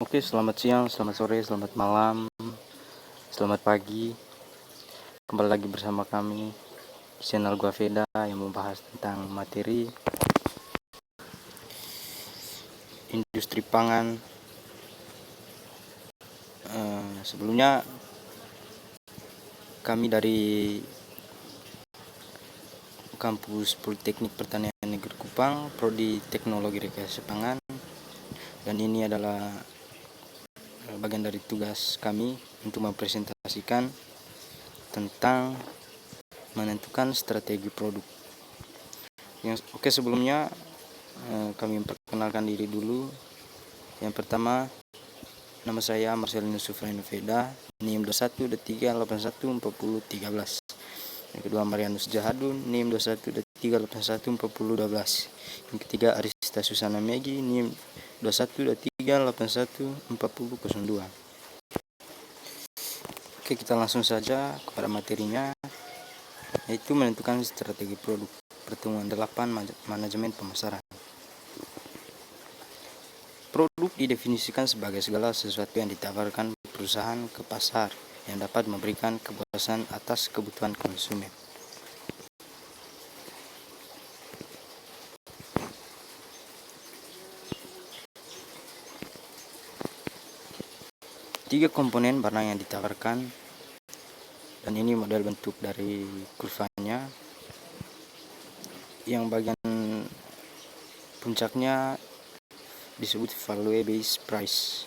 Oke, selamat siang, selamat sore, selamat malam, selamat pagi. Kembali lagi bersama kami di channel Gua Veda yang membahas tentang materi industri pangan. Sebelumnya kami dari Kampus Politeknik Pertanian Negeri Kupang, Prodi Teknologi Rekayasa Pangan, dan ini adalah bagian dari tugas kami untuk mempresentasikan tentang menentukan strategi produk. Oke, sebelumnya kami memperkenalkan diri dulu. Yang pertama, nama saya Marcelinus Sufreno Veda, NIM 2123814013. Yang kedua, Marianus Jahadun, NIM 2123814012. Yang ketiga, Arista Susana Megi, NIM 2123814002. Oke, kita langsung saja kepada materinya, yaitu menentukan strategi produk. Pertemuan 8, manajemen pemasaran. Produk didefinisikan sebagai segala sesuatu yang ditawarkan perusahaan ke pasar yang dapat memberikan kepuasan atas kebutuhan konsumen. Tiga komponen barang yang ditawarkan, dan ini model bentuk dari kurvanya. Yang bagian puncaknya disebut value based price,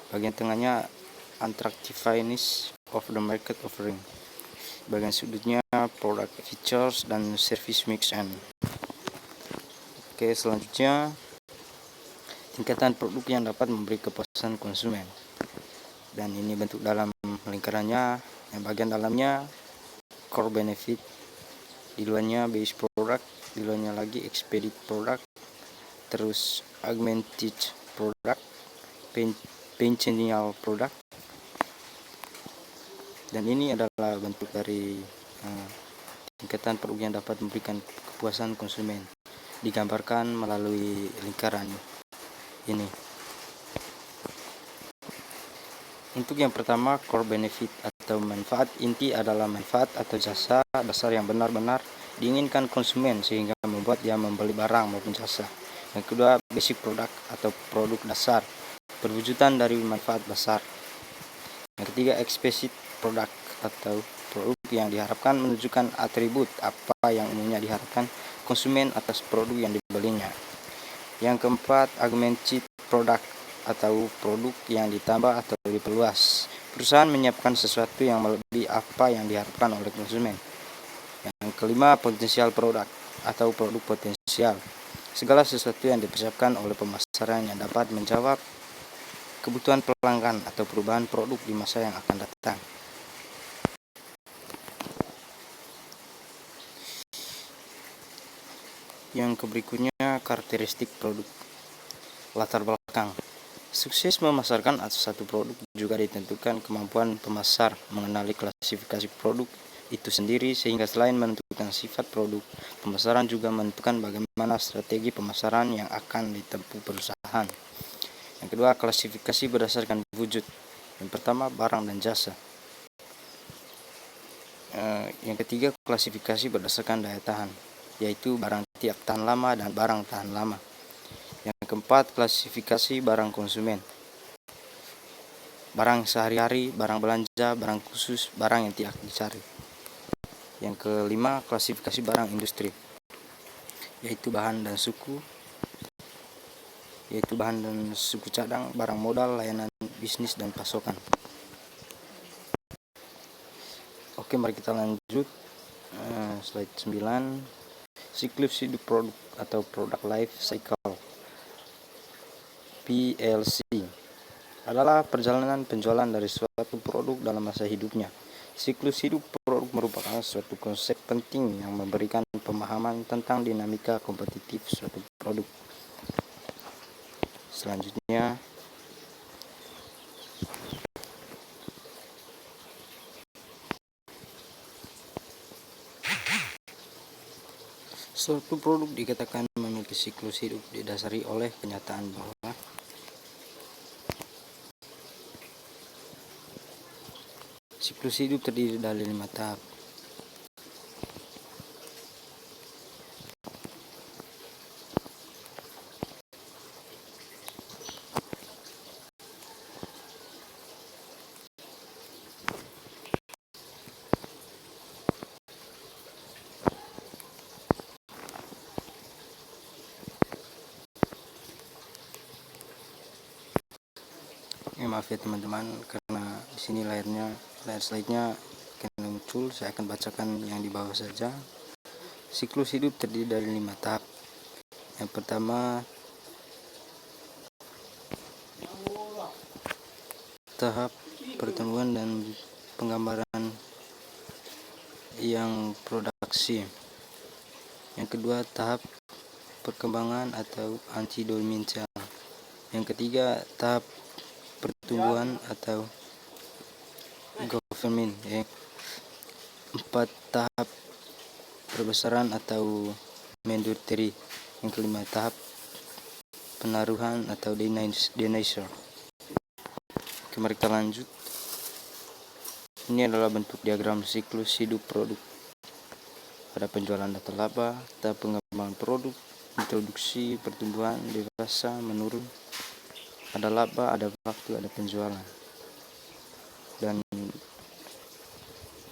bagian tengahnya attractiveness of the market offering, bagian sudutnya product features dan service mix and. Oke, selanjutnya tingkatan produk yang dapat memberi kepuasan konsumen, dan ini bentuk dalam lingkarannya. Yang bagian dalamnya core benefit, di luarnya base product, di luarnya lagi expedite product, terus augmented product, perennial product, dan ini adalah bentuk dari tingkatan produk yang dapat memberikan kepuasan konsumen, digambarkan melalui lingkaran ini. Untuk yang pertama, core benefit atau manfaat inti adalah manfaat atau jasa dasar yang benar-benar diinginkan konsumen sehingga membuat dia membeli barang maupun jasa. Yang kedua, basic product atau produk dasar, perwujudan dari manfaat dasar. Yang ketiga, explicit product atau produk yang diharapkan menunjukkan atribut apa yang umumnya diharapkan konsumen atas produk yang dibelinya. Yang keempat, augmented product atau produk yang ditambah atau diperluas. Perusahaan menyiapkan sesuatu yang melebihi apa yang diharapkan oleh konsumen. Yang kelima, potensial produk atau produk potensial, segala sesuatu yang dipersiapkan oleh pemasaran yang dapat menjawab kebutuhan pelanggan atau perubahan produk di masa yang akan datang. Yang berikutnya, karakteristik produk. Latar belakang. Sukses memasarkan satu produk juga ditentukan kemampuan pemasar mengenali klasifikasi produk itu sendiri, sehingga selain menentukan sifat produk, pemasaran juga menentukan bagaimana strategi pemasaran yang akan ditempuh perusahaan. Yang kedua, klasifikasi berdasarkan wujud. Yang pertama, barang dan jasa. Yang ketiga, klasifikasi berdasarkan daya tahan, yaitu barang tidak tahan lama dan barang tahan lama. Yang keempat, klasifikasi barang konsumen, barang sehari-hari, barang belanja, barang khusus, barang yang tidak dicari. Yang kelima, klasifikasi barang industri, yaitu bahan dan suku cadang, barang modal, layanan bisnis, dan pasokan. Oke, mari kita lanjut. Slide 9, siklus hidup produk atau product life cycle, PLC, adalah perjalanan penjualan dari suatu produk dalam masa hidupnya. Siklus hidup produk merupakan suatu konsep penting yang memberikan pemahaman tentang dinamika kompetitif suatu produk. Selanjutnya, suatu produk dikatakan memiliki siklus hidup didasari oleh kenyataan bahwa Siklus hidup terdiri dari 5 tahap. Maaf ya teman-teman, karena di sini layar slide-nya karena muncul, saya akan bacakan yang di bawah saja. Siklus hidup terdiri dari 5 tahap. Yang pertama, tahap pertumbuhan dan penggambaran yang produksi. Yang kedua, tahap perkembangan atau antidominsial. Yang ketiga, tahap pertumbuhan atau government. Yang empat, tahap perbesaran atau menurteri. Yang kelima, tahap penaruhan atau denizer. Mari kita lanjut. Ini adalah bentuk diagram siklus hidup produk. Ada penjualan data laba, tahap pengembangan produk, introduksi, pertumbuhan, dewasa, menurun. Ada laba, ada waktu, ada penjualan. Dan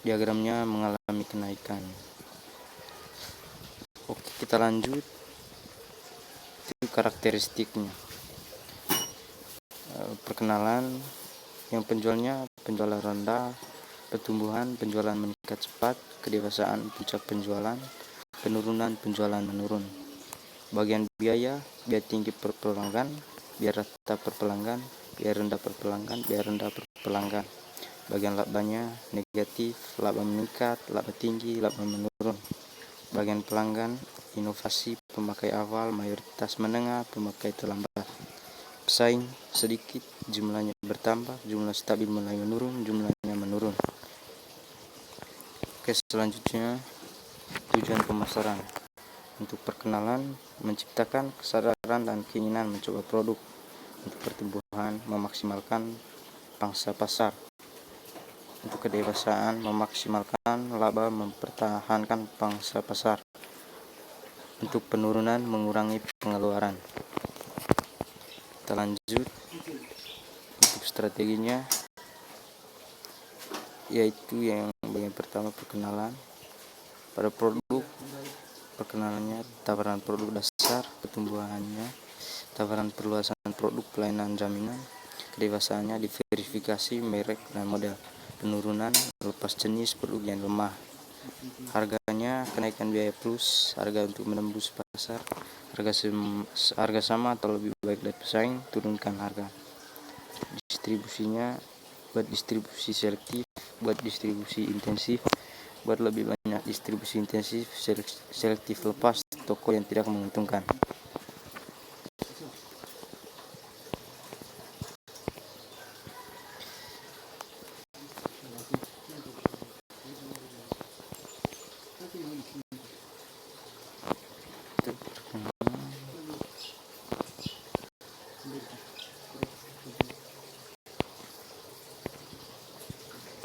diagramnya mengalami kenaikan. Oke, kita lanjut. Itu karakteristiknya. Perkenalan, yang penjualnya penjualan rendah, pertumbuhan penjualan meningkat cepat, kedewasaan puncak penjualan, penurunan penjualan menurun. Bagian biaya tinggi per pelanggan, biar rata per pelanggan, biar rendah per pelanggan, biar rendah per pelanggan. Bagian labanya negatif, laba meningkat, laba tinggi, laba menurun. Bagian pelanggan, inovasi, pemakai awal, mayoritas menengah, pemakai terlambat. Pesaing sedikit, jumlahnya bertambah, jumlah stabil mulai menurun, jumlahnya menurun. Oke, selanjutnya tujuan pemasaran. Untuk perkenalan, menciptakan kesadaran dan keinginan mencoba produk. Untuk pertumbuhan, memaksimalkan pangsa pasar. Untuk kedewasaan, memaksimalkan laba, mempertahankan pangsa pasar. Untuk penurunan, mengurangi pengeluaran. Kita lanjut. Untuk strateginya, yaitu yang bagian pertama perkenalan. Pada produk, perkenalannya tawaran produk dasar, pertumbuhannya tawaran perluasan produk, pelayanan, jaminan. Kedewasaannya diverifikasi merek dan model. Penurunan, lepas jenis produk yang lemah. Harganya kenaikan biaya plus, harga untuk menembus pasar, harga sama atau lebih baik dari pesaing, turunkan harga. Distribusinya, buat distribusi selektif, buat distribusi intensif, buat lebih banyak distribusi intensif, selektif, lepas toko yang tidak menguntungkan.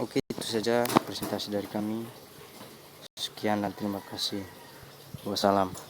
Oke, itu saja presentasi dari kami. Sekian dan terima kasih. Wassalam.